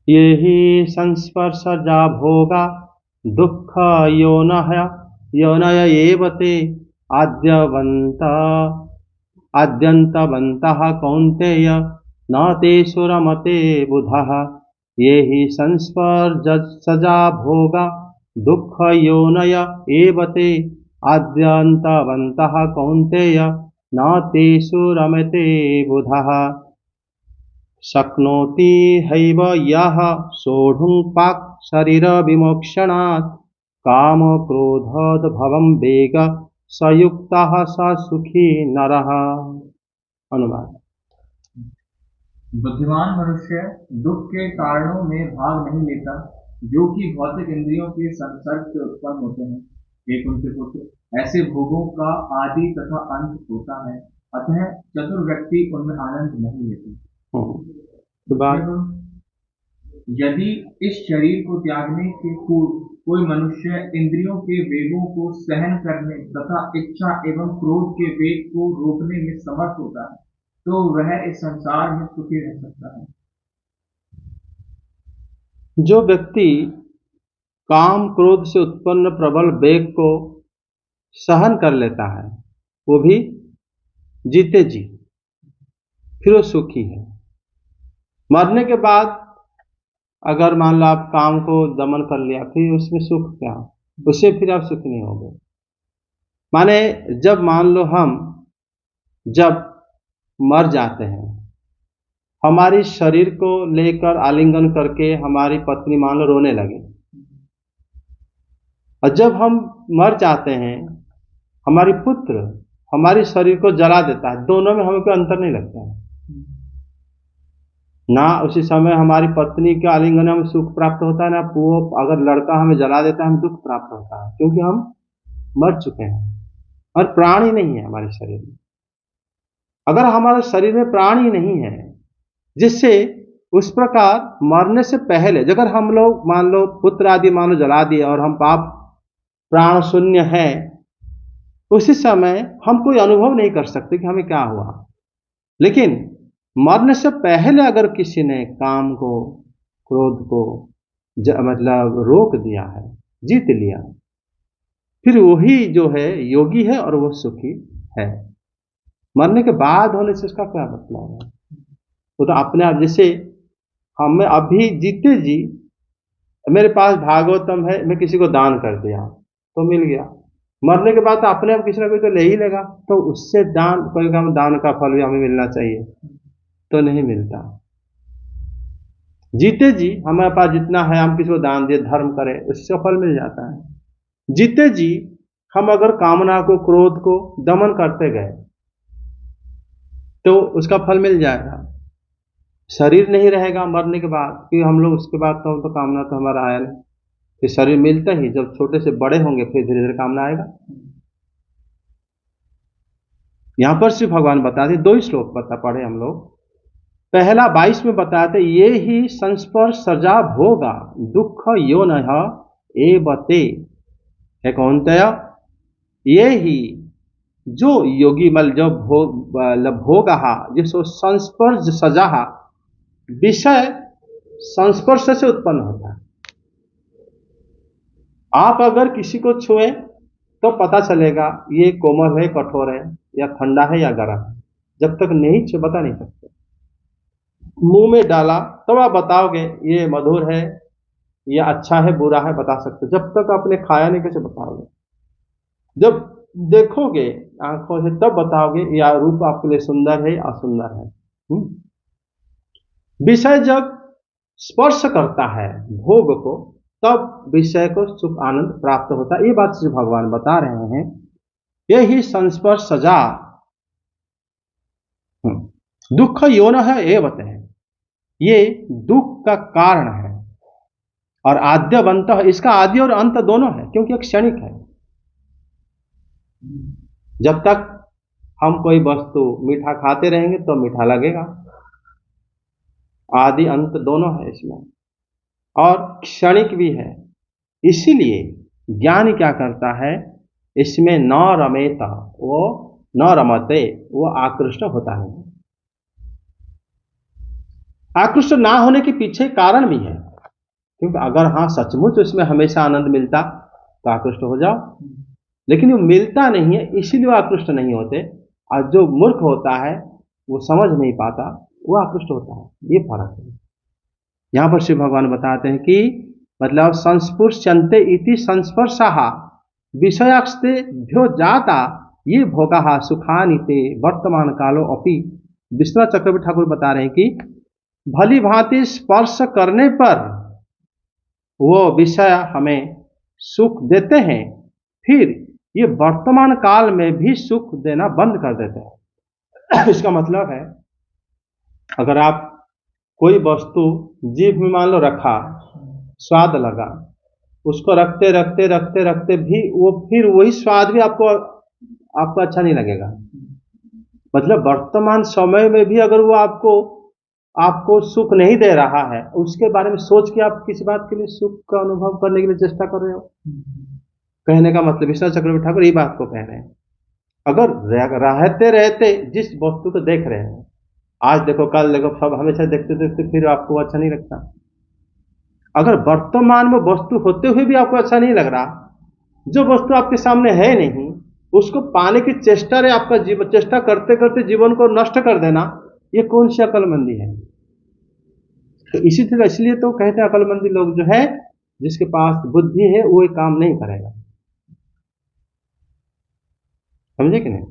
ये हि संस्पर्शजा भोगा दुःख योनय एव ते आद्यन्तवन्तः कौन्तेय न तेषु रमते बुधः। ये हि संस्पर्शजा भोगा दुःख योनय एव ते आद्यन्तवन्तः कौन्तेय न तेषु रमते बुधः। शक्नोति हैव यः सोढुं पाक् शरीर विमोक्षणात् काम क्रोधोद्भवं वेग स युक्तः स सुखी नरः। अनुवाद। बुद्धिमान मनुष्य दुख के कारणों में भाग नहीं लेता जो कि भौतिक इंद्रियों के संसर्ग से उत्पन्न होते हैं। हे उनके पुत्र, ऐसे भोगों का आदि तथा अंत होता है, अतः चतुर व्यक्ति उनमें आनंद नहीं लेते। यदि इस शरीर को त्यागने के पूर्व कोई मनुष्य इंद्रियों के वेगों को सहन करने तथा इच्छा एवं क्रोध के वेग को रोकने में समर्थ होता है तो वह इस संसार में सुखी रह सकता है। जो व्यक्ति काम क्रोध से उत्पन्न प्रबल वेग को सहन कर लेता है वो भी जीते जी फिर वो सुखी है। मरने के बाद अगर मान लो आप काम को दमन कर लिया फिर उसमें सुख क्या, उससे फिर आप सुख नहीं होगे। माने जब मान लो हम जब मर जाते हैं, हमारी शरीर को लेकर आलिंगन करके हमारी पत्नी मान लो रोने लगे, और जब हम मर जाते हैं हमारी पुत्र हमारी शरीर को जला देता है, दोनों में हमें कोई अंतर नहीं लगता है ना। उसी समय हमारी पत्नी के आलिंगन में सुख प्राप्त होता है, ना वो अगर लड़का हमें जला देता है हमें दुख प्राप्त होता है, क्योंकि हम मर चुके हैं और प्राण ही नहीं है हमारे शरीर में। अगर हमारे शरीर में प्राण ही नहीं है, जिससे उस प्रकार मरने से पहले अगर हम लोग मान लो पुत्र आदि मान लो जला दिए और हम पाप प्राण शून्य है, उसी समय हम कोई अनुभव नहीं कर सकते कि हमें क्या हुआ। लेकिन मरने से पहले अगर किसी ने काम को क्रोध को मतलब रोक दिया है, जीत लिया, फिर वही जो है योगी है और वो सुखी है। मरने के बाद होने से उसका क्या मतलब है? वो तो अपने आप, जैसे हमें अभी जीते जी मेरे पास भागवतम है, मैं किसी को दान कर दिया तो मिल गया, मरने के बाद तो अपने आप किसी ना कोई तो ले ही लेगा, तो उससे दान कोई काम दान का फल भी हमें मिलना चाहिए तो नहीं मिलता। जीते जी हमारे पास जितना है हम किसी को दान दे धर्म करें उससे फल मिल जाता है। जीते जी हम अगर कामना को क्रोध को दमन करते गए तो उसका फल मिल जाएगा। शरीर नहीं रहेगा मरने के बाद, कि हम लोग उसके बाद तो कामना तो हमारा आया नहीं, कि शरीर मिलता ही जब छोटे से बड़े होंगे फिर धीरे धीरे कामना आएगा। यहां पर श्री भगवान बताते दो ही श्लोक पढ़े हम लोग। पहला 22 में बताते ये ही संस्पर्श सजा भोगा दुख यो न एवते है कौनतय। ये ही जो योगी मल जो भोग जिसको संस्पर्श सजा विषय संस्पर्श से उत्पन्न होता है। आप अगर किसी को छुए तो पता चलेगा ये कोमल है कठोर है या ठंडा है या गर्म है, जब तक नहीं छुए बता नहीं सकते। मुंह में डाला तो आप बताओगे ये मधुर है या अच्छा है बुरा है बता सकते, जब तक आपने खाया नहीं कैसे बताओगे। जब देखोगे आंखों से तब बताओगे या रूप आपके लिए सुंदर है या असुंदर है। विषय जब स्पर्श करता है भोग को तब विषय को सुख आनंद प्राप्त होता है। ये बात श्री भगवान बता रहे हैं। यही संस्पर्श सजा दुख योन है एवत है, ये दुख का कारण है और आद्यवंत इसका आदि और अंत दोनों है, क्योंकि एक क्षणिक है। जब तक हम कोई वस्तु मीठा खाते रहेंगे तो मीठा लगेगा, आदि अंत दोनों है इसमें, और क्षणिक भी है। इसीलिए ज्ञानी क्या करता है, इसमें न रमेता वो न रमते वो आकृष्ट होता है। आकृष्ट ना होने के पीछे कारण भी है, क्योंकि अगर हाँ सचमुच उसमें हमेशा आनंद मिलता तो आकृष्ट हो जाओ, लेकिन वो मिलता नहीं है इसीलिए वो आकृष्ट नहीं होते। और जो मूर्ख होता है वो समझ नहीं पाता, वो आकृष्ट होता है, ये फर्क है। यहाँ पर शिव भगवान बताते हैं कि मतलब संस्पुष्यन्ते इति संस्पर्शाः विषयास्ते भ्यो जाता ये भोगाः सुखानि ते वर्तमान कालो अपि। विश्वनाथ चक्रवर्ती ठाकुर बता रहे हैं कि भली भांति स्पर्श करने पर वो विषय हमें सुख देते हैं, फिर ये वर्तमान काल में भी सुख देना बंद कर देते हैं। इसका मतलब है अगर आप कोई वस्तु जीभ में मान लो रखा, स्वाद लगा, उसको रखते रखते रखते रखते भी वो फिर वही स्वाद भी आपको अच्छा नहीं लगेगा। मतलब वर्तमान समय में भी अगर वो आपको सुख नहीं दे रहा है, उसके बारे में सोच के आप किसी बात के लिए सुख का अनुभव करने के लिए चेष्टा कर रहे हो। कहने का मतलब विश्वनाथ चक्रवर्ती ठाकुर ये बात को कह रहे हैं, अगर रहते रहते जिस वस्तु को देख रहे हैं, आज देखो कल देखो, सब हमेशा देखते देखते फिर आपको अच्छा नहीं लगता। अगर वर्तमान में वस्तु होते हुए भी आपको अच्छा नहीं लग रहा, जो वस्तु आपके सामने है नहीं उसको पाने की चेष्टा रे आपका जीवन चेष्टा करते करते जीवन को नष्ट कर देना, ये कौन सी अकलमंदी है। तो इसी तरह इसलिए तो कहते हैं अकलमंदी लोग जो है, जिसके पास बुद्धि है वो ये काम नहीं करेगा। समझे कि नहीं?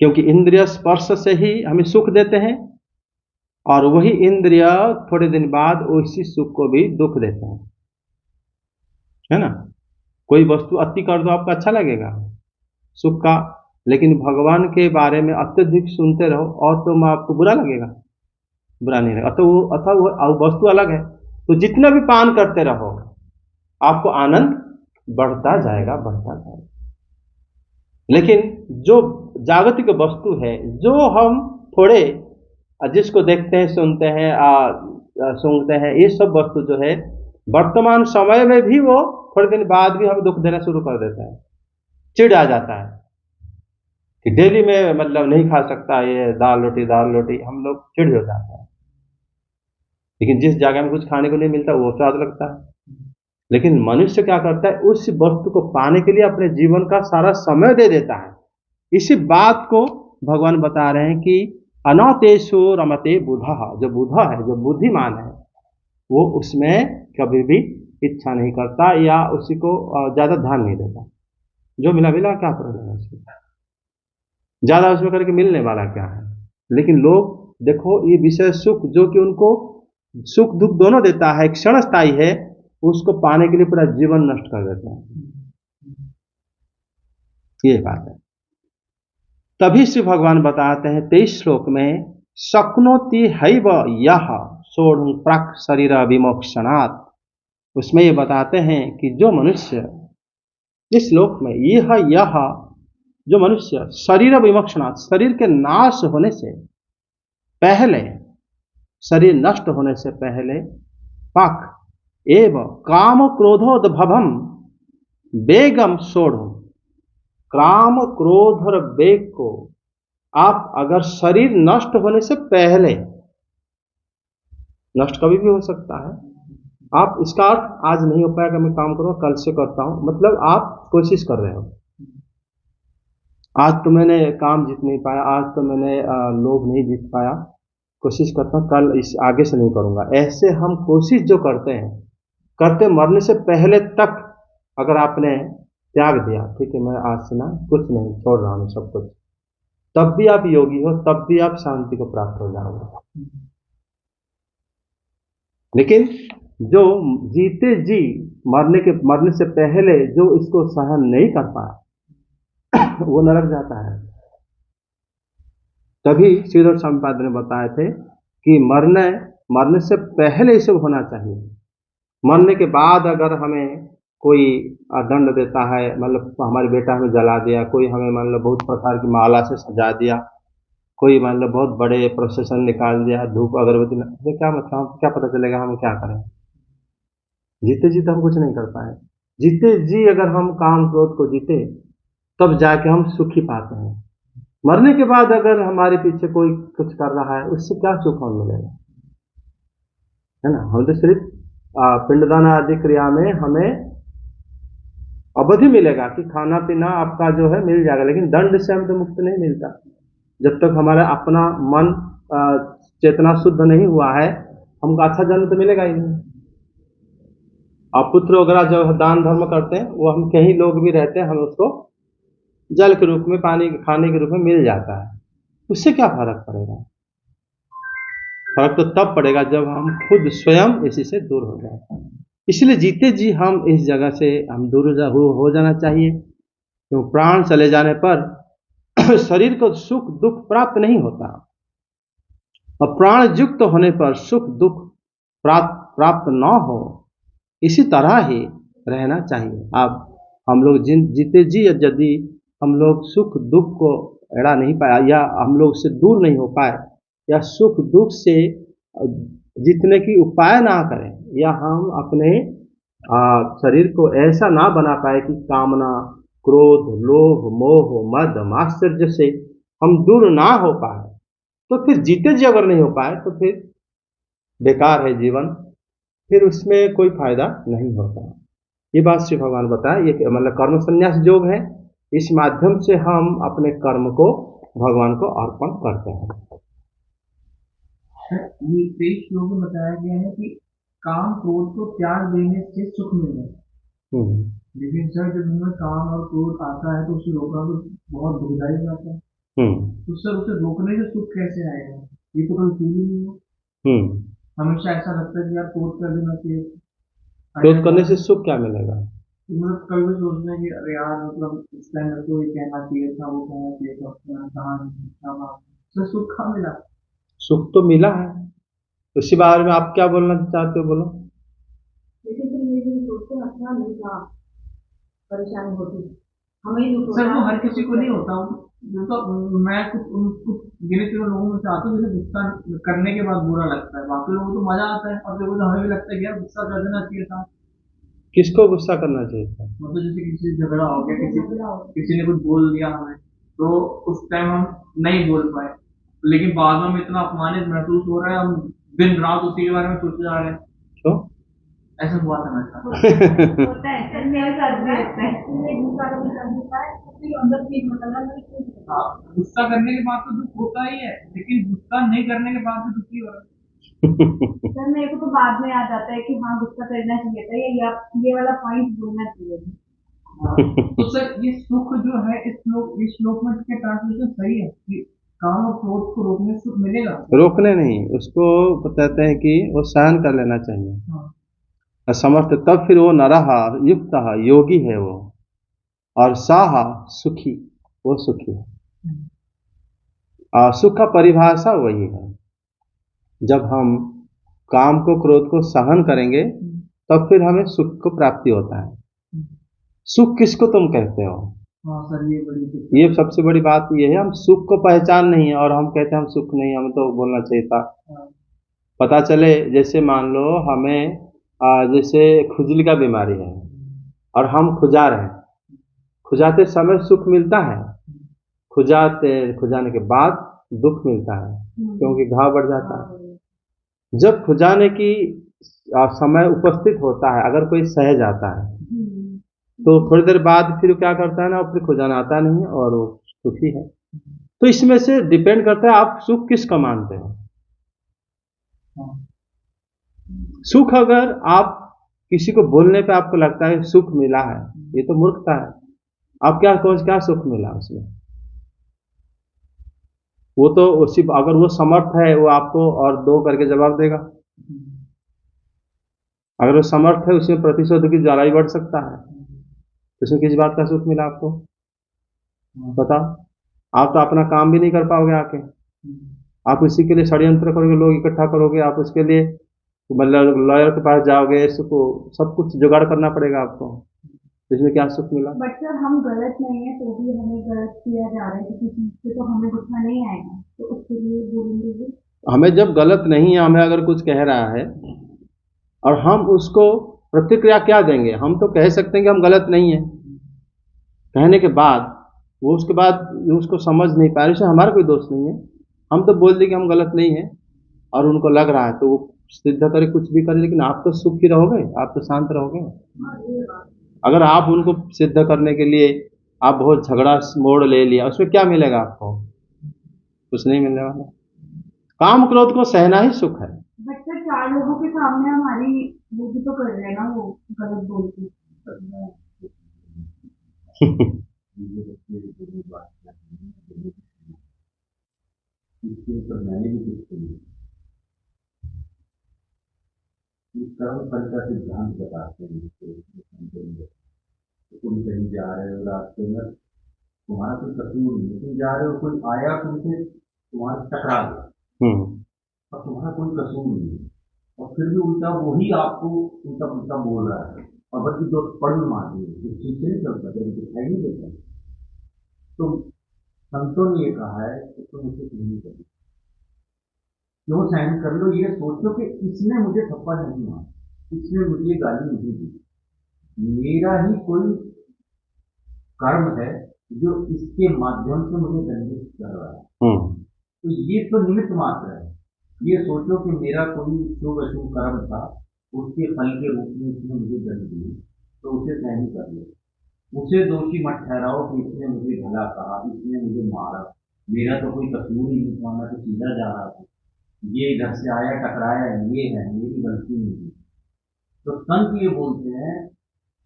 क्योंकि इंद्रिय स्पर्श से ही हमें सुख देते हैं, और वही इंद्रिय थोड़े दिन बाद उसी सुख को भी दुख देते हैं, है ना। कोई वस्तु अति कर दो आपको अच्छा लगेगा सुख का, लेकिन भगवान के बारे में अत्यधिक सुनते रहो और तो आपको बुरा लगेगा, बुरा नहीं लगेगा। अतः वो वस्तु अलग है, तो जितना भी पान करते रहो आपको आनंद बढ़ता जाएगा बढ़ता जाएगा। लेकिन जो जागतिक वस्तु है, जो हम थोड़े जिसको देखते हैं सुनते हैं सूंघते हैं, ये सब वस्तु जो है वर्तमान समय में भी वो थोड़े दिन बाद भी हमें दुख देना शुरू कर देता है। चिढ़ आ जाता है कि डेली में मतलब नहीं खा सकता ये दाल रोटी, हम लोग चिढ़ हो जाता है। लेकिन जिस जगह में कुछ खाने को नहीं मिलता वो स्वाद लगता है। लेकिन मनुष्य क्या करता है, उस वस्तु को पाने के लिए अपने जीवन का सारा समय दे देता है। इसी बात को भगवान बता रहे हैं कि अनौतेषु रमते बुधा, जो बुधा है, जो बुद्धिमान है, वो उसमें कभी भी इच्छा नहीं करता या उसी को ज्यादा ध्यान नहीं देता। जो मिला क्या करेगा उसमें, ज्यादा उसमें करके मिलने वाला क्या है। लेकिन लोग देखो ये विषय सुख जो कि उनको सुख दुख दोनों देता है, क्षण स्थायी है, उसको पाने के लिए पूरा जीवन नष्ट कर देते हैं। ये बात है। तभी श्री भगवान बताते हैं 23 श्लोक में, शक्नोति हैव यह सोढ़ुं प्राक् शरीर विमोक्षणात्। उसमें ये बताते हैं कि जो मनुष्य इस श्लोक में यह जो मनुष्य शरीर विमोक्षणात्, शरीर के नाश होने से पहले, शरीर नष्ट होने से पहले, पाक एव काम क्रोधोद्भवम वेगम सोढ़ुं, काम क्रोध और वेग को आप अगर शरीर नष्ट होने से पहले, नष्ट कभी भी हो सकता है, आप इसका अर्थ आज नहीं हो पाएगा मैं काम करूंगा कल से करता हूं, मतलब आप कोशिश कर रहे हो, आज तो मैंने काम जीत नहीं पाया, आज तो मैंने लोभ नहीं जीत पाया, कोशिश करता हूं कल इस आगे से नहीं करूंगा। ऐसे हम कोशिश जो करते हैं, करते मरने से पहले तक अगर आपने त्याग दिया, ठीक है मैं आज से ना कुछ नहीं, छोड़ रहा हूं सब कुछ, तब भी आप योगी हो, तब भी आप शांति को प्राप्त हो जाओगे। लेकिन जो जीते जी मरने से पहले जो इसको सहन नहीं कर पाया वो नरक जाता है। तभी श्रीधर स्वामीपाद ने बताए थे कि मरने से पहले ये सब होना चाहिए। मरने के बाद अगर हमें कोई दंड देता है, मतलब हमारे बेटा हमें जला दिया, कोई हमें मान लो बहुत प्रकार की माला से सजा दिया, कोई मान लो बहुत बड़े प्रोसेसन निकाल दिया, धूप अगरबत्ती, तो क्या मतलब क्या पता चलेगा हम क्या करें। जीते जी तो हम कुछ नहीं कर पाए। जीते जी अगर हम काम क्रोध को जीते तब जाके हम सुखी पाते हैं। मरने के बाद अगर हमारे पीछे कोई कुछ कर रहा है, उससे क्या सुख हमें मिलेगा। है ना। हम तो सिर्फ पिंडदान आदि क्रिया में हमें अवधि मिलेगा कि खाना पीना आपका जो है मिल जाएगा, लेकिन दंड से हम तो मुक्त नहीं मिलता जब तक हमारा अपना मन चेतना शुद्ध नहीं हुआ है। हमको अच्छा जन्म तो मिलेगा ही नहीं। और पुत्र वगैरह जो दान धर्म करते हैं वो हम कहीं लोग भी रहते हैं, हमें उसको जल के रूप में, पानी खाने के रूप में मिल जाता है। उससे क्या फर्क पड़ेगा? फर्क तो तब पड़ेगा जब हम खुद स्वयं इसी से दूर हो जाए। इसलिए जीते जी हम इस जगह से हम दूर हो जाना चाहिए, क्योंकि प्राण चले जाने पर शरीर को सुख दुख प्राप्त नहीं होता, और प्राण युक्त होने पर सुख दुख प्राप्त न हो, इसी तरह ही रहना चाहिए। अब हम लोग जीते जी यदि हम लोग सुख दुख को एड़ा नहीं पाया, या हम लोग से दूर नहीं हो पाए, या सुख दुख से जीतने की उपाय ना करें, या हम अपने शरीर को ऐसा ना बना पाए कि कामना क्रोध लोभ मोह मद मात्सर्य से हम दूर ना हो पाए, तो फिर जीते जी अगर नहीं हो पाए तो फिर बेकार है जीवन, फिर उसमें कोई फायदा नहीं होता। ये बात श्री भगवान बताए। ये मतलब कर्म संन्यास योग है, इस माध्यम से हम अपने कर्म को भगवान को अर्पण करते हैं। ये 23 श्लोक में बताया गया है कि काम क्रोध को त्याग देने से सुख मिलता है, लेकिन सर जब हमें काम और क्रोध आता है तो उसे रोकना तो बहुत दुखदायी जाता है। तो सर उसे रोकने से सुख कैसे आएगा? ये तो कभी फील ही नहीं हो। हमेशा ऐसा लगता है कि यार क्रोध कर देना चाहिए। क्रोध करने से सुख क्या मिलेगा? मतलब कभी भी सोचना कि अरे यार मतलब इस टाइम मेरे को ये कहना चाहिए था, वो कहना चाहिए था, कहा नहीं, सुख कहाँ मिला? सुख तो मिला है, उसी बारे में आप क्या बोलना चाहते हो, बोलो। लेकिन फिर ये भी सोचते हैं अच्छा नहीं था, परेशानी होती हमें ही सर वो हर किसी को नहीं होता। तो मैं कुछ गिने चुने लोगों में से आता हूँ जिसे गुस्सा करने के बाद बुरा लगता है, बाकी लोगों को तो मजा आता है, और देखो तो हमें भी लगता है कि यार गुस्सा कर देना चाहिए था। किसको गुस्सा करना चाहिए था? मतलब जैसे किसी से झगड़ा हो गया, किसी ने कुछ बोल दिया हमें, तो उस टाइम हम नहीं बोल पाए, लेकिन बाद में हमें इतना अपमानित महसूस हो रहा है, हम दिन रात उसी के बारे में सोचते जा रहे हैं। क्यों? ऐसा हुआ था मेरे साथ। होता है, मेरे साथ भी होता है। ये गुस्सा कभी कर देता है तो फिर अंदर फील मतलब गुस्सा करने के बाद तो दुख होता ही है, लेकिन गुस्सा नहीं करने के बाद भी दुखी हो रहा है। सर मेरे को तो बाद में याद आता है कि हाँ गुस्सा करना चाहिए था, ये वाला पॉइंट बोलना चाहिए था। तो सर ये सुख जो है इस श्लोक में के ट्रांसलेशन सही है कि काम और क्रोध को रोकने से सुख मिलेगा? रोकने नहीं, उसको बताते हैं कि वो सहन कर लेना चाहिए। समर्थ तब फिर वो नरः युक्त योगी है वो, और साह सुखी, वो सुखी है। सुख का परिभाषा वही है, जब हम काम को क्रोध को सहन करेंगे तब फिर हमें सुख को प्राप्ति होता है। सुख किसको तुम कहते हो? सर ये सबसे बड़ी बात ये है, हम सुख को पहचान नहीं है और हम कहते हैं हम सुख नहीं, हमें तो बोलना चाहिए था। पता चले जैसे मान लो हमें जैसे खुजली का बीमारी है और हम खुजा रहे हैं, खुजाते समय सुख मिलता है, खुजाने के बाद दुख मिलता है, क्योंकि घाव बढ़ जाता है। जब खुजाने की समय उपस्थित होता है, अगर कोई सह जाता है तो थोड़ी देर बाद फिर क्या करता है ना, फिर खुजाना आता नहीं है और वो सुखी है। तो इसमें से डिपेंड करता है आप सुख किसका मानते हो। सुख अगर आप किसी को बोलने पे आपको लगता है सुख मिला है, ये तो मूर्खता है। आप क्या सुख मिला उसमें? वो तो उसी, अगर वो समर्थ है वो आपको और दो करके जवाब देगा। अगर वो समर्थ है उसमें प्रतिशोध की ज्वाला बढ़ सकता है, उसमें किस बात का सुख मिला आपको? बताओ। आप तो अपना काम भी नहीं कर पाओगे आके, आप उसी के लिए षड्यंत्र करोगे, लोग इकट्ठा करोगे, आप उसके लिए मतलब लॉयर के पास जाओगे, इसको सब कुछ जुगाड़ करना पड़ेगा आपको, इसमें क्या सुख मिला? बट सर हम गलत नहीं है तो भी हमें गलत किया जा रहा है किसी चीज से, तो हमें गुस्सा नहीं आएगा, तो उसके लिए बोलेंगे हमें जब गलत नहीं है, हमें अगर कुछ कह रहा है और हम उसको प्रतिक्रिया क्या देंगे? हम तो कह सकते हैं कि हम गलत नहीं है, कहने के बाद वो उसके बाद उसको समझ नहीं पाए, इसमें हमारा कोई दोष नहीं है। हम तो बोल दें कि हम गलत नहीं है और उनको लग रहा है तो वो सिद्ध करे, कुछ भी करे, लेकिन आप तो सुखी रहोगे, आप तो शांत रहोगे। अगर आप उनको सिद्ध करने के लिए आप बहुत झगड़ा मोड़ ले लिया, उसमें क्या मिलेगा आपको? कुछ नहीं मिलने वाला। काम क्रोध को सहना ही सुख है। बट सर 4 लोगों के सामने हमारी वो भी तो कर रहे हैं ना, वो गलत बोल के। इसके ऊपर मैंने भी कुछ सुनी। कर्म फल का सिद्धांत बताते हैं तो तुम कहीं जा रहे हो, रास्ते में तुम्हारा कोई कसूर नहीं, तुम जा रहे हो, कोई आया तुमसे, तुम्हारा टकरा गया और तुम्हारा कोई कसूर नहीं, और फिर भी उल्टा वही आपको उल्टा पुल्टा बोल रहा है, और बल्कि दो पड़ मार दिए, ठीक से नहीं चलता, जब दिखाई नहीं देता। तो संतों ने ये कहा है कि तुम उसे नहीं करो, क्यों सहन कर लो, ये सोचो कि इसने मुझे थप्पड़ नहीं मारा, इसने मुझे गाली नहीं दी, मेरा ही कोई कर्म है जो इसके माध्यम से मुझे दंडित कर रहा है। तो ये तो निमित्त मात्र है। ये सोचो कि मेरा कोई शुभ अशुभ कर्म था, उसके फल के रूप में इसने मुझे दंड दिए, तो उसे सहन कर लो। उसे दोषी मत ठहराओ कि इसने मुझे भला कहा, इसने मुझे मारा, मेरा तो कोई कसूर ही नहीं था, मैं तो सीधा जा रहा था, ये इधर से आया टकराया, ये है, मेरी गलती नहीं है। तो संत ये बोलते हैं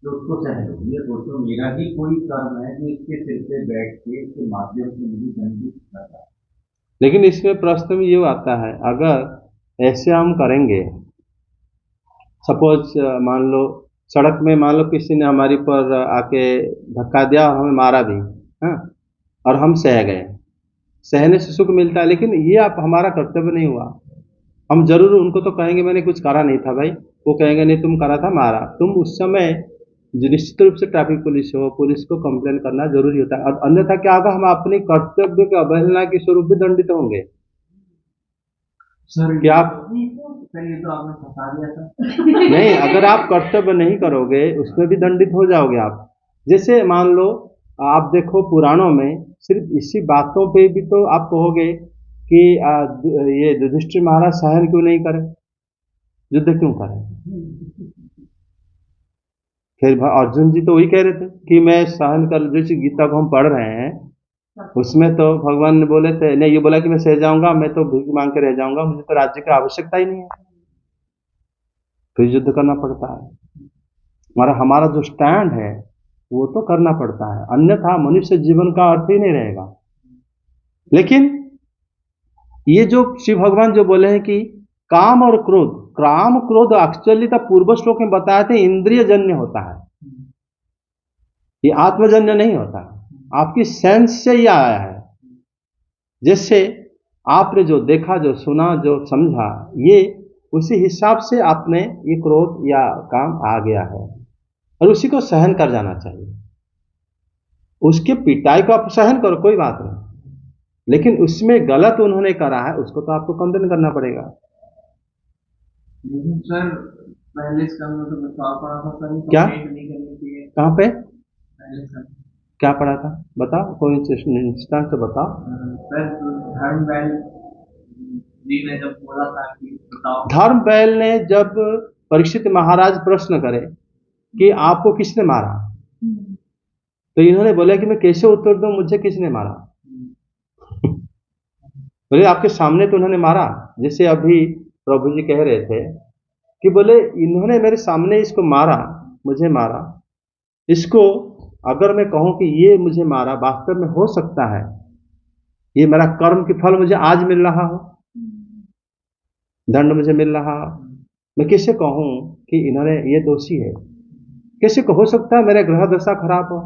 कि उसको सह लो, ये सोचो मेरा ही कोई कर्म है जो इसके सिर पे बैठ के इसके माध्यम से मुझे दंडित कर रहा है। लेकिन इसमें प्रश्न में ये आता है, अगर ऐसे हम करेंगे, सपोज मान लो सड़क में मान लो किसी ने हमारी पर आके धक्का दिया, हमें मारा भी, हाँ, और हम सह गए, सहने से सुख मिलता है, लेकिन ये आप हमारा कर्तव्य नहीं हुआ। हम जरूर उनको तो कहेंगे मैंने कुछ करा नहीं था भाई, वो कहेंगे नहीं तुम करा था, मारा। तुम उस समय जो निश्चित रूप से ट्रैफिक पुलिस हो, पुलिस को कंप्लेन करना जरूरी होता है, और अन्यथा क्या होगा, हम अपने कर्तव्य के अवहेलना के स्वरूप भी दंडित होंगे। सर क्या आप ये तो आपने फंसा दिया था। नहीं, अगर आप कर्तव्य नहीं करोगे उसमें भी दंडित हो जाओगे आप। जैसे मान लो आप देखो पुराणों में सिर्फ इसी बातों पे भी तो आप कहोगे कि ये युधिष्ठिर महाराज सहन क्यों नहीं करे, युद्ध क्यों करे। फिर अर्जुन जी तो वही कह रहे थे कि मैं सहन कर, जैसे गीता को हम पढ़ रहे हैं उसमें तो भगवान ने बोले थे, नहीं ये बोला कि मैं सह जाऊंगा, मैं तो भीख मांग के रह जाऊंगा, मुझे तो राज्य की आवश्यकता ही नहीं है। फिर युद्ध करना पड़ता है, हमारा जो स्टैंड है वो तो करना पड़ता है, अन्यथा मनुष्य जीवन का अर्थ ही नहीं रहेगा। लेकिन ये जो शिव भगवान जो बोले हैं कि काम और क्रोध, काम क्रोध एक्चुअली तो पूर्व श्लोक में बताए थे इंद्रिय जन्य होता है, ये आत्मजन्य नहीं होता, आपकी सेंस से ही आया है। जैसे आपने जो देखा, जो सुना, जो समझा, ये उसी हिसाब से आपने ये क्रोध या काम आ गया है, और उसी को सहन कर जाना चाहिए। उसके पिटाई को आप सहन करो, कोई बात नहीं, लेकिन उसमें गलत उन्होंने करा है उसको तो आपको कंडन करना पड़ेगा। लेकिन सर पहले इसका तो बता पड़ा था सर, क्या नहीं करनी चाहिए। कहाँ पे पहले सर क्या पढ़ा था, बताओ, कोई इंस्टांस से बताओ। सर धर्मबैल जी ने जब बोला था कि बताओ, धर्मबैल ने जब परीक्षित महाराज प्रश्न करे कि आपको किसने मारा, तो इन्होंने बोला कि मैं कैसे उत्तर दूं, मुझे किसने मारा। बोले आपके सामने तो उन्होंने मारा, जैसे अभी प्रभु जी कह रहे थे कि बोले इन्होंने मेरे सामने इसको मारा, मुझे मारा, इसको अगर मैं कहूं कि ये मुझे मारा, वास्तव में हो सकता है ये मेरा कर्म की फल मुझे आज मिल रहा हो, दंड मुझे मिल रहा हो, मैं कैसे कहूं कि इन्होंने ये दोषी है, कैसे को हो सकता है मेरे ग्रह दशा खराब हो,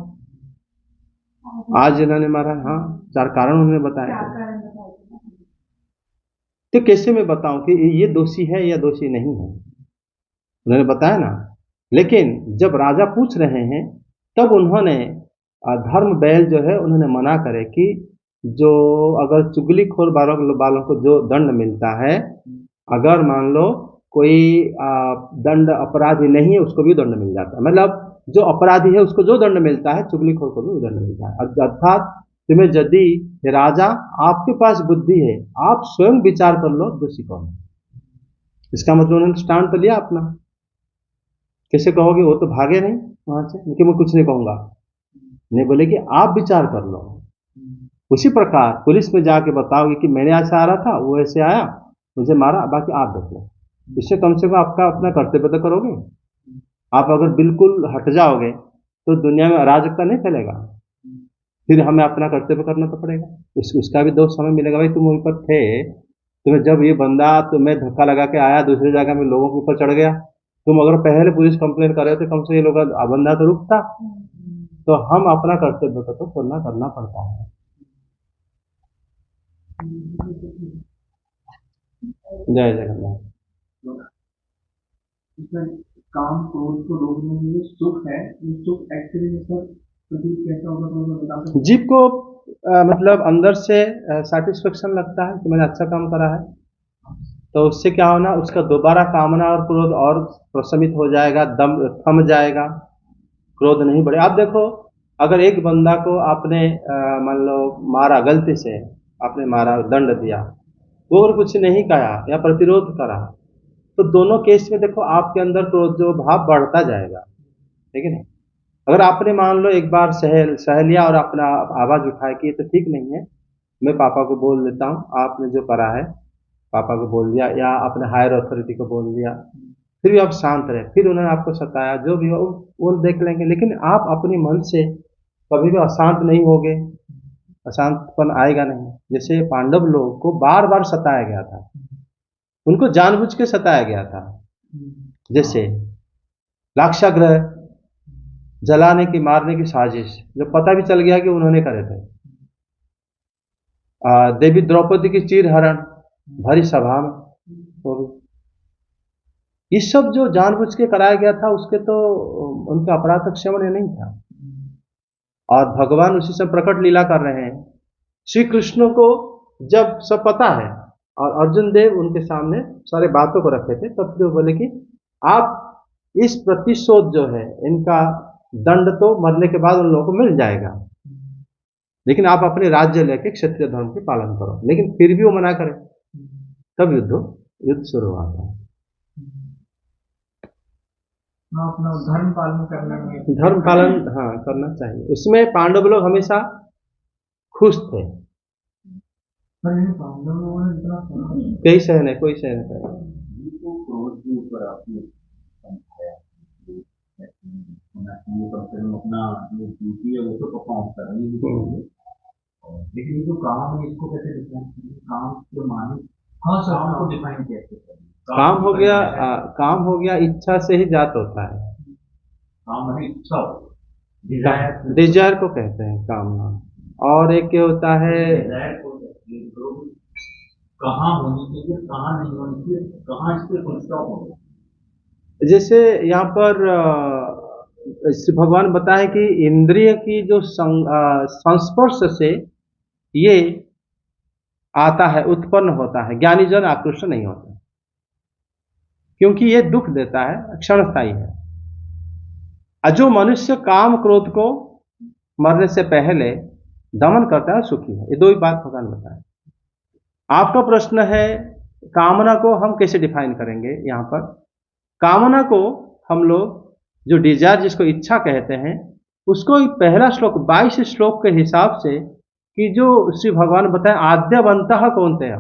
आज इन्होंने मारा। हाँ, 4 कारण उन्होंने बताए थे, तो कैसे मैं बताऊं कि ये दोषी है या दोषी नहीं है, उन्होंने बताया ना। लेकिन जब राजा पूछ रहे हैं तब उन्होंने धर्मबैल जो है उन्होंने मना करे कि जो अगर चुगलीखोर वालों को जो दंड मिलता है, अगर मान लो कोई दंड अपराधी नहीं है उसको भी दंड मिल जाता है, मतलब जो अपराधी है उसको जो दंड मिलता है चुगलीखोर को भी दंड मिलता है। अर्थात तुम्हें यदि राजा आपके पास बुद्धि है, आप स्वयं विचार कर लो दोषी कौन है। इसका मतलब उन्होंने स्टैंड तो लिया अपना। कैसे कहोगे वो तो भागे नहीं वहां से, लेकिन मैं कुछ नहीं कहूंगा, नहीं बोले कि आप विचार कर लो। उसी प्रकार पुलिस में जाके बताओगे कि मैंने ऐसा आ रहा था, वो ऐसे आया मुझे मारा, बाकी आप देख लो। इससे कम से कम आपका अपना कर्तव्य तो करोगे। आप अगर बिल्कुल हट जाओगे तो दुनिया में अराजकता नहीं फैलेगा, फिर हमें अपना कर्तव्य करना तो पड़ेगा। उसका भी दोष हमें मिलेगा, भाई तुम वहीं पर थे, तुम्हें जब ये बंदा तुम्हें धक्का लगा के आया दूसरी जगह में लोगों के ऊपर चढ़ गया, तुम अगर पहले पुलिस कंप्लेन कर रहे थे कम से ये लोग बंदा तो रुकता। तो हम अपना कर्तव्य को तो पूर्ण करना पड़ता है। जय जगन्नाथ। इसमें काम क्रोध को रोकने में जो सुख है, ये सुख एक्चुअली में सर प्रतीक कैसा होगा तो मैं बता सकता हूँ? जीव को मतलब अंदर से सेटिस्फेक्शन लगता है कि मैंने अच्छा काम करा है, तो उससे क्या होना, उसका दोबारा कामना और क्रोध और प्रशमित हो जाएगा, दम थम जाएगा, क्रोध नहीं बढ़े। आप देखो, अगर एक बंदा को आपने मान लो मारा, गलती से आपने मारा, दंड दिया, वो अगर कुछ नहीं कहा या प्रतिरोध करा, तो दोनों केस में देखो आपके अंदर क्रोध जो भाव बढ़ता जाएगा, ठीक है ना। अगर आपने मान लो एक बार सह लिया और अपना आवाज उठाया कि ये तो ठीक नहीं है, मैं पापा को बोल देता हूँ, आपने जो करा है पापा को बोल दिया या अपने हायर अथॉरिटी को बोल दिया, फिर भी आप शांत रहे, फिर उन्होंने आपको सताया, जो भी हो वो देख लेंगे, लेकिन आप अपने मन से कभी भी अशांत नहीं होगे, अशांतपन आएगा नहीं। जैसे पांडव लोग को बार बार सताया गया था, उनको जानबूझ के सताया गया था, जैसे लाक्षागृह जलाने की, मारने की साजिश, जो पता भी चल गया कि उन्होंने करे थे। देवी द्रौपदी की चीरहरण भरी सभा में हो गई। ये सब जो जानबूझ के कराया गया था, उसके तो उनका अपराध का क्षमण नहीं था। और भगवान उसी से प्रकट लीला कर रहे हैं। श्री कृष्ण को जब सब पता है और अर्जुन देव उनके सामने सारे बातों को रखे थे, तब तो बोले कि आप इस प्रतिशोध जो है, इनका दंड तो मरने के बाद उन लोगों को मिल जाएगा, लेकिन आप अपने राज्य लेके क्षत्रिय धर्म के पालन करो। लेकिन फिर भी वो मना करे, तब युद्ध शुरू हुआ था। अपना धर्म पालन करने में, धर्म पालन हाँ करना चाहिए। उसमें पांडव लोग हमेशा खुश थे। पांडव लोगों ने इतना कोई सहन है, कोई सहन है। क्रोध के ऊपर आपने समझाया अपना जो ड्यूटी है वो तो परफॉर्म करनी ही चाहिए, लेकिन ये जो काम है इसको कैसे डिफाइन करें? काम के माने हाँ सर, काम को डिफाइन कैसे करें? काम हो गया इच्छा से ही जात होता है। काम है इच्छा, डिजायर को कहते हैं कामना। और एक क्या होता है, कहाँ होनी चाहिए, कहाँ नहीं होनी चाहिए, कहाँ इस पे फुल स्टॉप होगा। जैसे यहाँ पर भगवान बताए कि इंद्रिय की जो संस्पर्श से ये आता है, उत्पन्न होता है, ज्ञानी जन आकृष्ट नहीं होता, क्योंकि ये दुख देता है, क्षणस्थायी है। जो मनुष्य काम क्रोध को मरने से पहले दमन करता है सुखी है। ये दो ही बात भगवान बताए। आपका प्रश्न है कामना को हम कैसे डिफाइन करेंगे। यहाँ पर कामना को हम लोग जो डिजायर, जिसको इच्छा कहते हैं, उसको पहला श्लोक 22 श्लोक के हिसाब से कि जो श्री भगवान बताए आद्यवंतः कौनते हैं,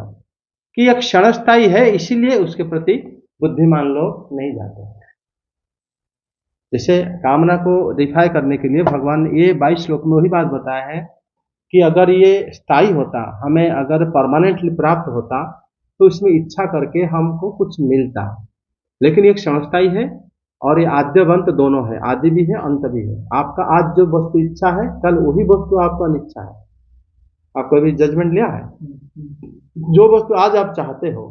कि एक क्षणस्थायी है, इसीलिए उसके प्रति बुद्धिमान लोग नहीं जाते। जैसे कामना को डिफाइन करने के लिए भगवान ये 22 श्लोक में वही बात बताया है कि अगर ये स्थायी होता, हमें अगर परमानेंटली प्राप्त होता, तो इसमें इच्छा करके हमको कुछ मिलता, लेकिन ये क्षणस्थायी है और ये आद्यवंत दोनों है, आदि भी है अंत भी है। आपका आज जो वस्तु इच्छा है, कल वही वस्तु आपका अनिच्छा है। आपको अभी जजमेंट लिया है, जो वस्तु आज आप चाहते हो,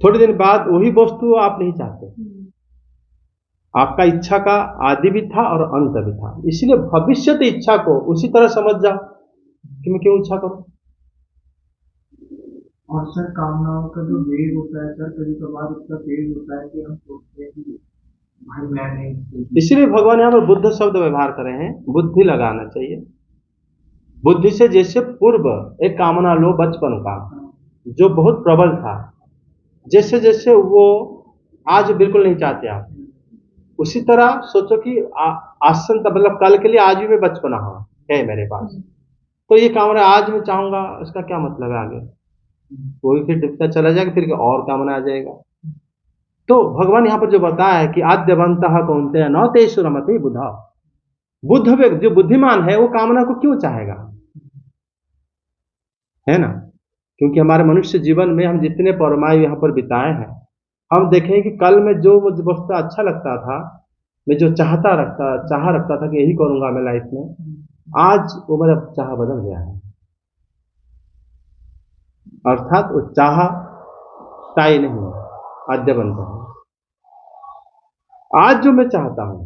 थोड़े दिन बाद वही वस्तु आप नहीं चाहते। आपका इच्छा का आदि भी था और अंत भी था, इसलिए भविष्य की इच्छा को उसी तरह समझ जाओ कि मैं क्यों इच्छा करूं। और सर कामनाओं का जो वेग होता है सर, कभी कभार उसका वेग होता है कि हम सोचते हैं कि भाई मैं नहीं, इसीलिए भगवान यहाँ पर बुद्ध शब्द व्यवहार करे हैं, बुद्धि लगाना चाहिए। बुद्धि से जैसे पूर्व एक कामना लो बचपन का, जो बहुत प्रबल था, जैसे जैसे वो आज बिल्कुल नहीं चाहते आप, उसी तरह सोचो कि आसन मतलब कल के लिए आज भी मैं बचपना है मेरे पास, तो ये कामना आज मैं चाहूंगा, उसका क्या मतलब है आगे? वो भी फिर डिपता चला जाएगा, फिर और कामना आ जाएगा। तो भगवान यहाँ पर जो बताया है कि आद्यवंतः कौन्तेय न तेषु रमते बुधा, बुद्ध व्यक्ति जो बुद्धिमान है वो कामना को क्यों चाहेगा, है ना? क्योंकि हमारे मनुष्य जीवन में हम जितने परमायु यहाँ पर बिताए हैं, हम देखें कि कल में जो मुझे वस्तु अच्छा लगता था, मैं जो चाह रखता था कि यही करूंगा मैं लाइफ में, आज वो मेरा चाह बदल गया है। अर्थात वो चाह स्थायी नहीं है, आद्यवंत है। आज जो मैं चाहता हूं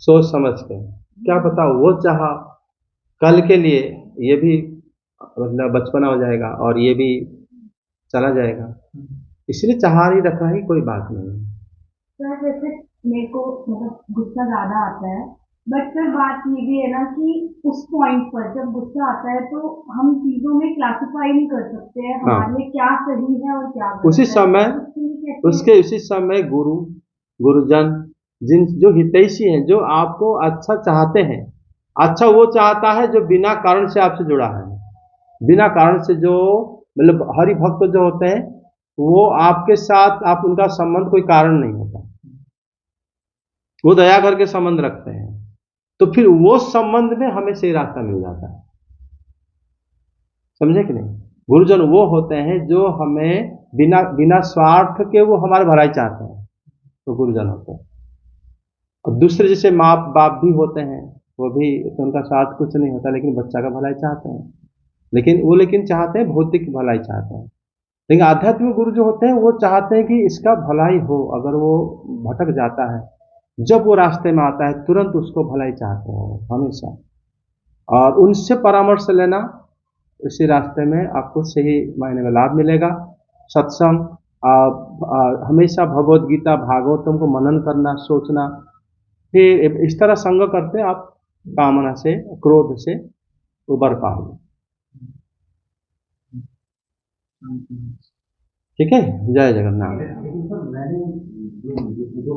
सोच समझ के, क्या पता वो चाह कल के लिए ये भी मतलब बचपना हो जाएगा और ये भी चला जाएगा, इसलिए चाह ही रखना ही कोई बात नहीं है। सर जैसे मेरे को मतलब गुस्सा ज्यादा आता है, बट फिर बात ये भी है ना कि उस पॉइंट पर जब गुस्सा आता है तो हम चीजों में क्लासिफाई नहीं कर सकते हैं हमारे लिए क्या सही है और क्या गलत उसी है। समय उसी समय गुरुजन जिन जो हितैषी हैं, जो आपको अच्छा चाहते हैं, अच्छा वो चाहता है जो बिना कारण से आपसे जुड़ा है, बिना कारण से जो मतलब हरि भक्त जो होते हैं वो आपके साथ आप उनका संबंध कोई कारण नहीं होता, वो दया करके संबंध रखते हैं, तो फिर वो संबंध में हमें सही रास्ता मिल जाता है। समझे कि नहीं? गुरुजन वो होते हैं जो हमें बिना स्वार्थ के वो हमारे भलाई चाहते हैं, तो गुरुजन होते हैं। और दूसरे जैसे माँ बाप भी होते हैं, वो भी तो उनका स्वार्थ कुछ नहीं होता, लेकिन बच्चा का भलाई चाहते हैं, लेकिन चाहते हैं भौतिक भलाई चाहते हैं। लेकिन आध्यात्मिक गुरु जो होते हैं वो चाहते हैं कि इसका भलाई हो, अगर वो भटक जाता है, जब वो रास्ते में आता है तुरंत उसको भलाई चाहते हैं हमेशा, और उनसे परामर्श लेना, इसी रास्ते में आपको सही मायने में लाभ मिलेगा। सत्संग, हमेशा भगवद गीता भागवतम को मनन करना, सोचना, फिर इस तरह संग करते आप कामना से क्रोध से उबर पाओगे। ठीक है, जय जगन्नाथ।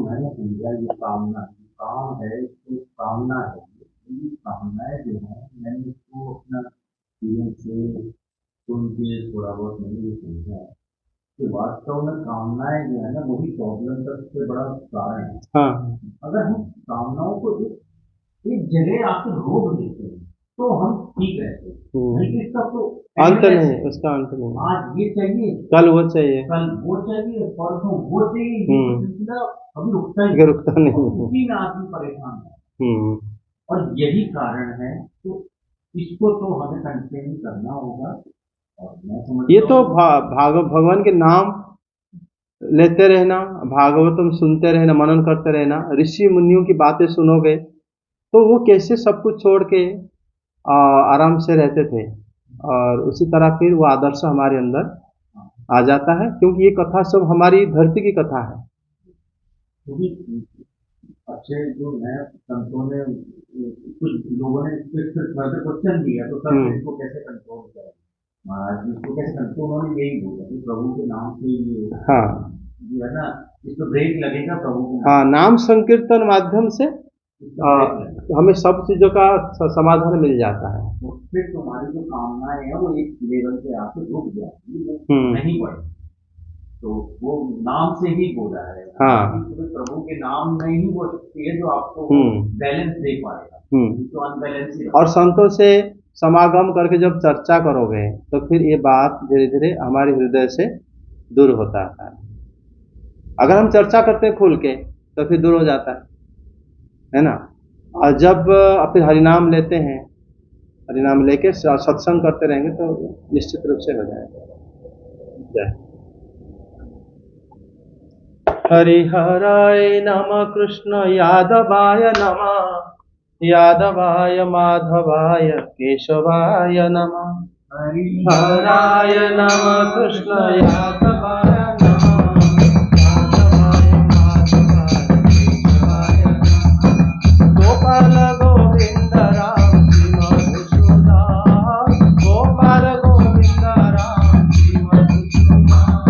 मैंने समझा ये कामना काम है, तो कामना है, ये कामनाएं जो है मैंने इसको अपना जीवन से सुन के थोड़ा बहुत मैंने ये समझा कि वास्तव में कामनाएं जो है ना वही प्रॉब्लम का सबसे बड़ा कारण है। हाँ, अगर हम कामनाओं को एक जगह आकर रोक देते हैं तो हम ठीक रहते हैं, लेकिन इसका तो अंत नहीं, उसका अंत नहीं। आज ये चाहिए, कल वो चाहिए, कल वो चाहिए, परसों वो चाहिए, ये सिलसिला अभी रुकता नहीं, उसी में आदमी परेशान है। और यही कारण है, तो इसको तो हमें कंटेन करना होगा। और मैं समझता ये तो भगवान के नाम लेते रहना, भागवतम सुनते रहना, मनन करते रहना, ऋषि मुनियों की बातें सुनोगे तो वो कैसे सब कुछ छोड़ के आराम से रहते थे, और उसी तरह फिर वो आदर्श हमारे अंदर आ जाता है, क्योंकि ये कथा सब हमारी धरती की कथा है। अच्छे जो नए संतों ने कुछ लोगों ने क्वेश्चन दिया, तो सर इसको कैसे कंट्रोल करें महाराज जी, इसको कैसे कंट्रोल? उन्होंने यही बोला कि प्रभु के नाम से ये जो है ना इसको ब्रेक लगेगा प्रभु के नाम संकीर्तन माध्यम से हमें सब चीजों का समाधान मिल जाता है। फिर तुम्हारी जो कामनाएं है वो एक लेवल पे आके रुक जाती है, नहीं बढ़ती, तो वो नाम से ही बोला है। तो प्रभु के नाम में ही वो शक्ति है जो आपको बैलेंस दे पाएगा, तो अनबैलेंस ही। और संतों से समागम करके जब चर्चा करोगे तो फिर ये बात धीरे धीरे हमारे हृदय से दूर होता है। अगर हम चर्चा करते हैं खुल के तो फिर दूर हो जाता है ना। और जब फिर हरिनाम लेते हैं, हरिनाम लेके सत्संग करते रहेंगे तो निश्चित रूप से हो जाएगा। जय हरिहराय नमः, कृष्ण यादवाय नमः, यादवाय माधवाय केशवाय नमः। हरिहराय नमः, कृष्ण यादवाय नमः, यादवाय माधवाय केशवाय नमः। गोपाल गोविंद राम श्री मधुसूदन, गोपाल गोविंद राम श्री मधुसूदन।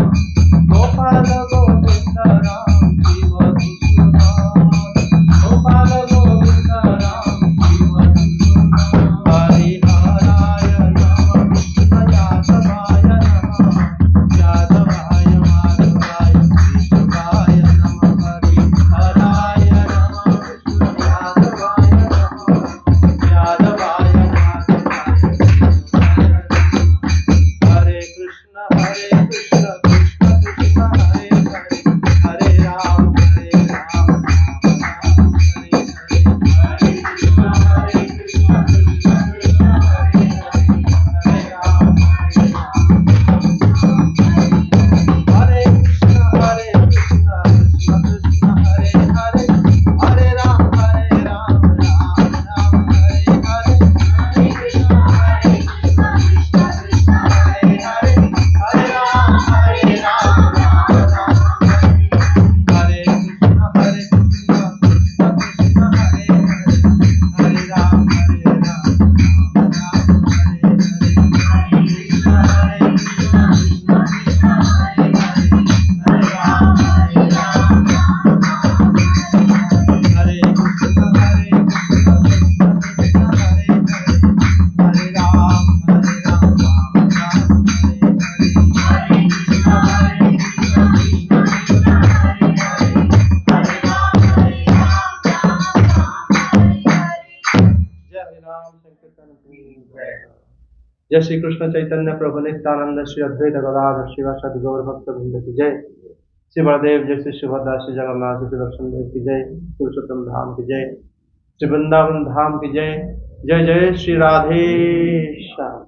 जय श्री कृष्ण चैतन्य प्रभु नित्यानंद श्री अद्वैत गदाधर शिवासादि गौर भक्त वृंद की जय। श्री बलदेव जय श्री सुभद्रा श्री जगन्नाथ श्री दर्शन देव की जय। पुरुषोत्तम धाम की जय। श्री वृंदावन धाम की जय। जय जय श्री राधे श्याम।